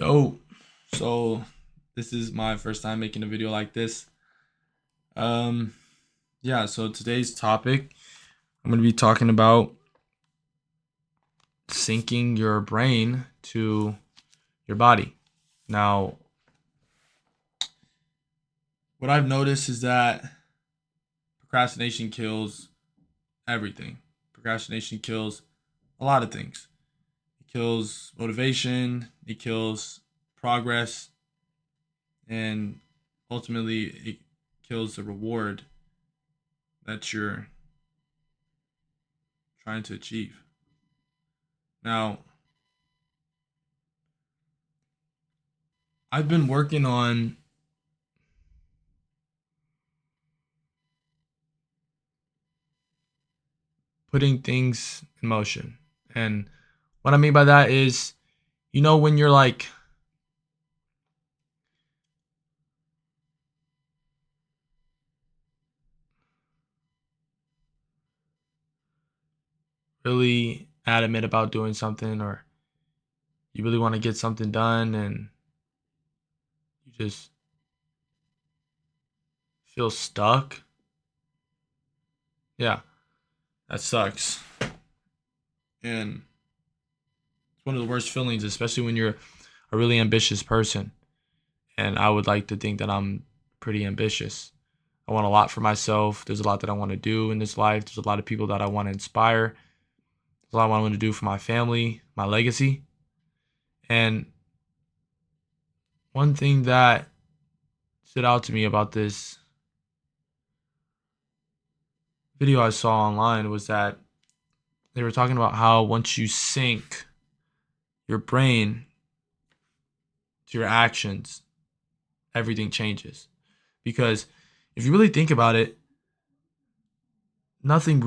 Yo, so this is my first time making a video like this. Um, yeah, so today's topic, I'm going to be talking about syncing your brain to your body. Now, what I've noticed is that procrastination kills everything. Procrastination kills a lot of things. It kills motivation, it kills progress, and ultimately it kills the reward that you're trying to achieve. Now, I've been working on putting things in motion. And what I mean by that is, when you're like really adamant about doing something, or you really want to get something done and you just feel stuck. Yeah, that sucks. And it's one of the worst feelings, especially when you're a really ambitious person. And I would like to think that I'm pretty ambitious. I want a lot for myself. There's a lot that I want to do in this life. There's a lot of people that I want to inspire. There's a lot I want to do for my family, my legacy. And one thing that stood out to me about this video I saw online was that they were talking about how once you sync your brain to your actions, everything changes. Because if you really think about it, nothing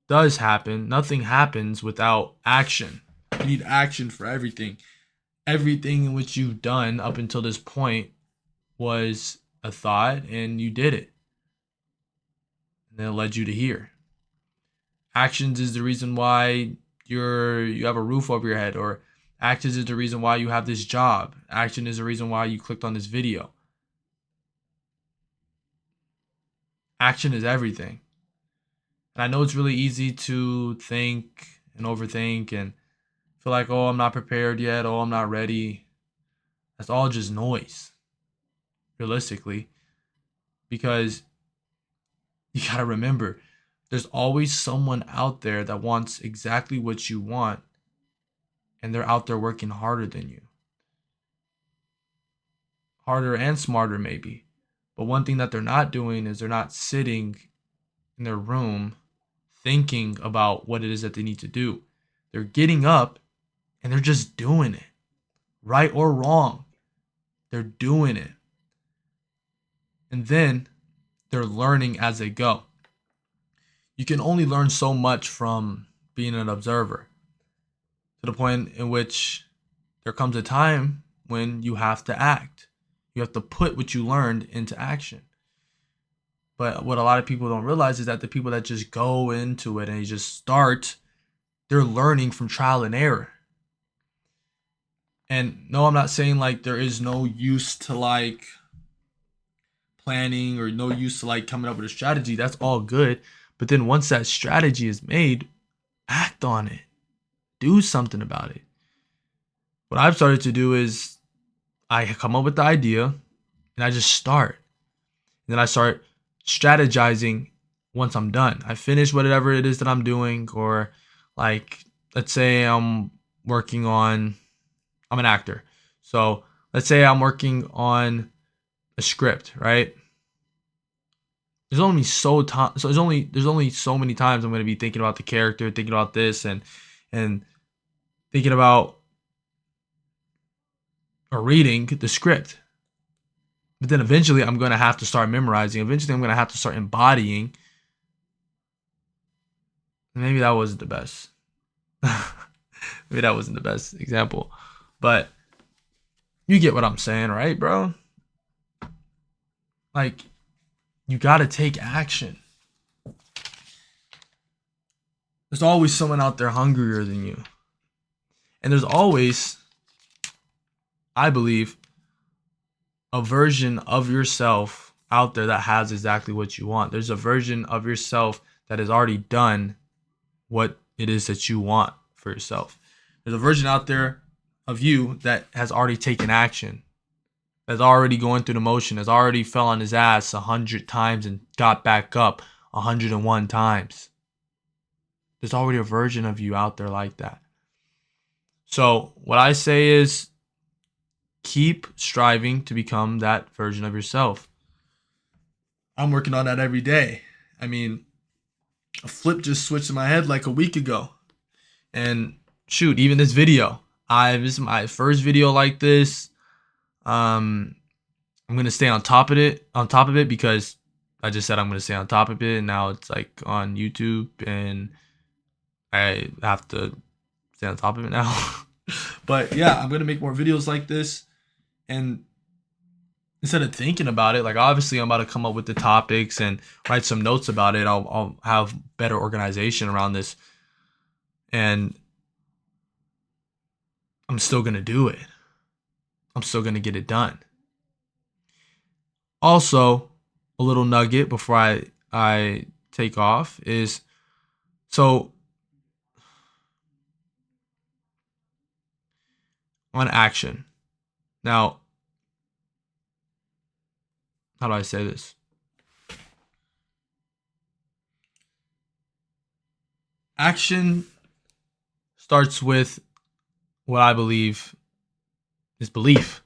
does happen. Nothing happens without action. You need action for everything. Everything in which you've done up until this point was a thought and you did it. And then it led you to here. Actions is the reason why you have a roof over your head, or actions is the reason why you have this job. Action is the reason why you clicked on this video. Action is everything. And I know it's really easy to think and overthink and feel like, oh, I'm not prepared yet, oh, I'm not ready. That's all just noise, realistically, because you got to remember there's always someone out there that wants exactly what you want, and they're out there working harder than you. Harder and smarter, maybe. But one thing that they're not doing is they're not sitting in their room thinking about what it is that they need to do. They're getting up and they're just doing it, right or wrong. They're doing it. And then they're learning as they go. You can only learn so much from being an observer, to the point in which there comes a time when you have to act. You have to put what you learned into action. But what a lot of people don't realize is that the people that just go into it and they just start, they're learning from trial and error. And no, I'm not saying like there is no use to like planning or no use to like coming up with a strategy. That's all good. But then once that strategy is made, act on it. Do something about it. What I've started to do is I come up with the idea and I just start. And then I start strategizing once I'm done. I finish whatever it is that I'm doing, or like let's say I'm an actor. So let's say I'm working on a script, right? There's only so many times I'm going to be thinking about the character, thinking about this, and thinking about or reading the script. But then eventually I'm going to have to start memorizing. Eventually I'm going to have to start embodying. Maybe that wasn't the best. Maybe that wasn't the best example. But you get what I'm saying, right, bro? Like, you got to take action. There's always someone out there hungrier than you. And there's always I believe, a version of yourself out there that has exactly what you want. There's a version of yourself that has already done what it is that you want for yourself. There's a version out there of you that has already taken action, that's already going through the motion, has already fell on his ass 100 times and got back up 101 times. There's already a version of you out there like that. So what I say is keep striving to become that version of yourself. I'm working on that every day. I mean, a flip just switched in my head like a week ago. And shoot, even this video. This is my first video like this. I'm gonna stay on top of it because I just said I'm gonna stay on top of it, and now it's like on YouTube, and I have to stay on top of it now. But yeah, I'm gonna make more videos like this, and instead of thinking about it, like obviously I'm about to come up with the topics and write some notes about it. I'll have better organization around this, and I'm still gonna do it. I'm still gonna get it done. Also, a little nugget before I take off is, so on action. Now, how do I say this? Action starts with what I believe is belief.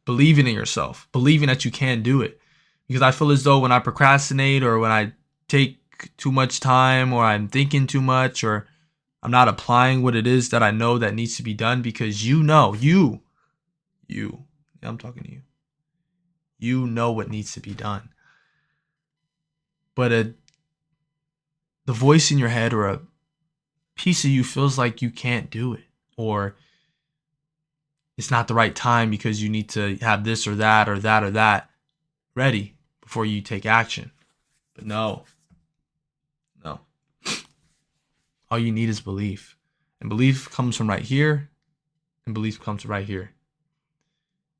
Believing in yourself, believing that you can do it. Because I feel as though when I procrastinate, or when I take too much time, or I'm thinking too much, or I'm not applying what it is that I know that needs to be done, because you, I'm talking to you. You know what needs to be done. But the voice in your head, or a piece of you, feels like you can't do it, or it's not the right time because you need to have this or that or that or that ready before you take action. But no. All you need is belief. And belief comes from right here, and belief comes from right here.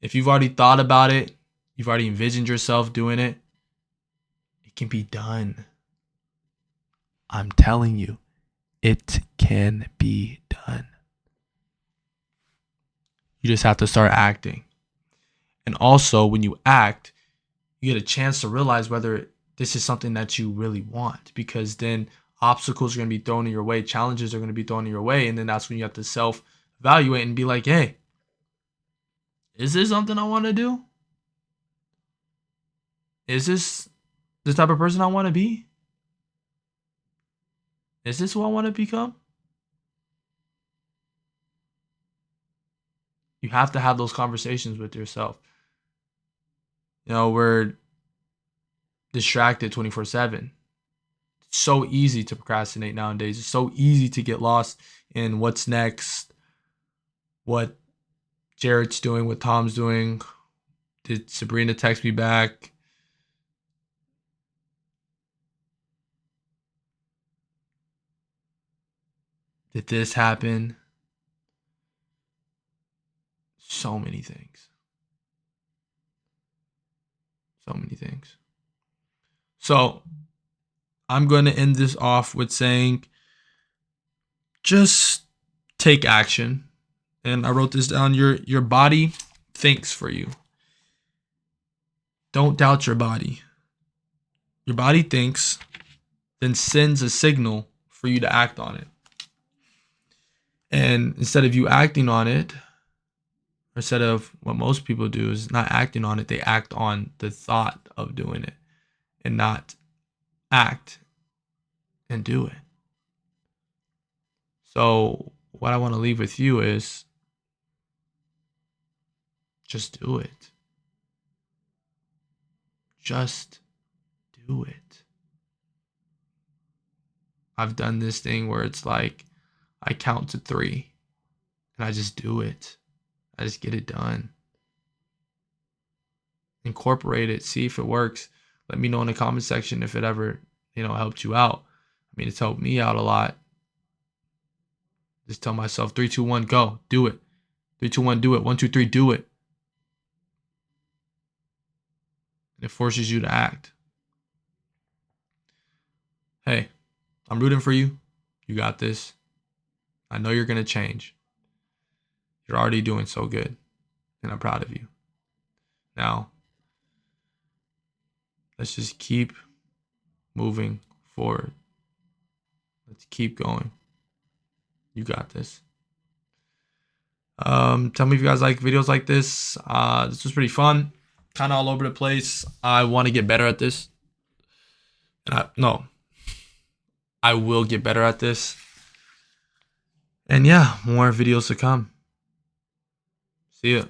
If you've already thought about it, you've already envisioned yourself doing it, it can be done. I'm telling you, it can be done. You just have to start acting. And also, when you act, you get a chance to realize whether this is something that you really want, because then obstacles are going to be thrown in your way, challenges are going to be thrown in your way, and then that's when you have to self-evaluate and be like, hey, is this something I want to do? Is this the type of person I want to be? Is this who I want to become? You have to have those conversations with yourself. We're distracted 24/7. It's so easy to procrastinate nowadays. It's so easy to get lost in what's next, what Jarrett's doing, what Tom's doing. Did Sabrina text me back? Did this happen? So many things. So many things. So I'm going to end this off with saying, just take action. And I wrote this down. Your body thinks for you. Don't doubt your body. Your body thinks, then sends a signal for you to act on it. And instead of you acting on it, or instead of what most people do is not acting on it, they act on the thought of doing it, and not act and do it. So what I want to leave with you is just do it. Just do it. I've done this thing where it's like I count to 3 and I just do it. I just get it done. Incorporate it. See if it works. Let me know in the comment section if it ever, helped you out. I mean, it's helped me out a lot. Just tell myself 3, 2, 1, go. Do it. 3, 2, 1, do it. 1, 2, 3, do it. It forces you to act. Hey, I'm rooting for you. You got this. I know you're going to change. You're already doing so good, and I'm proud of you. Now, let's just keep moving forward. Let's keep going. You got this. Tell me if you guys like videos like this. This was pretty fun. Kind of all over the place. I want to get better at this. And I will get better at this. And yeah, more videos to come. See ya.